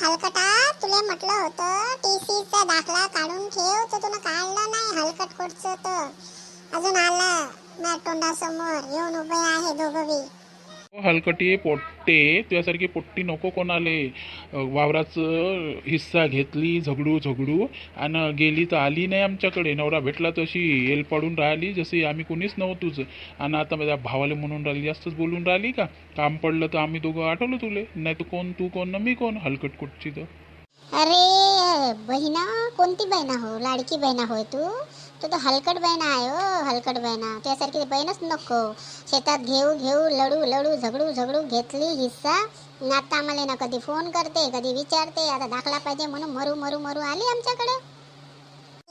हलकटा, तुला म्हटलं होतं टीसीचा दाखला काढून ठेव, तर तुला काढला नाही. हलकट कोटचं तर अजून आला माझ्या तोंडासमोर येऊन उभे आहे दोघंही. हलकटी पोट्टे तुझ्यासारखी पोट्टी नको कोणाले. वावराचं हिस्सा घेतली झगडू आणि गेली तर आली नाही आमच्याकडे. नवरा भेटला तशी येल पडून राहिली जशी आम्ही कोणीच नव्हतोच. आणि आता माझ्या भावाला म्हणून राहिली, जास्तच बोलून राहिली का? काम पडलं तर आम्ही दोघं आठवलं तुले, नाही तर कोण तू कोण ना मी कोण हलकट कुटची तर. अरे बहिणा, कोणती बहिणा हो? लाडकी बहिणा होय तू? तू तर हलकट बहिणा आहे हो, हलकट बहिणा. त्यासारखी बहीणच नको. शेतात घेऊ लढू झगडू घेतली हिस्सा. आणि आता आम्हाला ना कधी फोन करते, कधी विचारते. आता दाखला पाहिजे म्हणून मरू आली आमच्याकडे.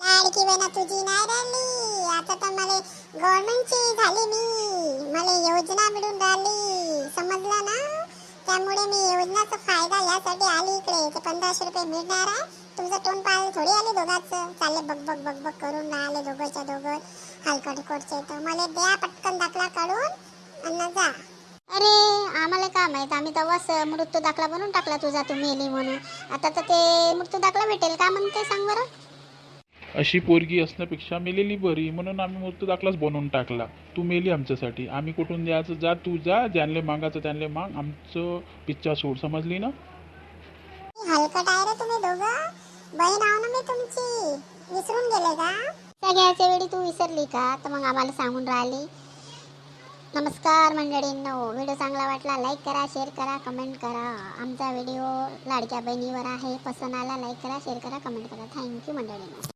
लाडकी बहिणा तुझी नाही राहिली, आता तर मला गव्हर्नमेंटची झाली मी. मला योजना मिळून राहिली, समजलं ना? त्यामुळे मी योजनाचा फायदा यासाठी आली इकडे. ते 1500 रुपये मिळणार आहे. तुमचं तोंड पाहायला थोडी आले दोघांचं. चालले बग करून राहिले दोघंच्या दोघं हलकट कोटचे. तर मला द्या पटकन दाखला काढून आणि जा. अरे आम्हाला काय माहित, आम्ही तेव्हाच मृत्यू दाखला बनवून टाकला तुझा, तू मेली म्हणून. आता तर ते मृत्यू दाखला भेटेल का म्हणते सांग बरं? अशी पोरगी असण्यापेक्षा मेलेली बरी, म्हणून आम्ही मृत्यू दाखलाच बनवून टाकला. तू मेली आमच्यासाठी, आम्ही कुठून द्यायचं? जा तू जा, ज्यांले मागायचं त्यांले माग, आमचं पिच्चा सोड, समजली ना? हलकट आहे रे तुम्ही दोघं. बहीण आहो ना मी तुमची, विसरून गेले का? सगळ्याच्या वेळी तू विसरली का? तर मग आम्हाला सांगून राहिली. नमस्कार मंडळींनो, व्हिडिओ चांगला वाटला लाईक करा, शेअर करा, कमेंट करा. आमचा व्हिडिओ लाडक्या बहिणीवर आहे. पसंत आला लाईक करा, शेअर करा, कमेंट करा. थँक्यू मंडळींनो.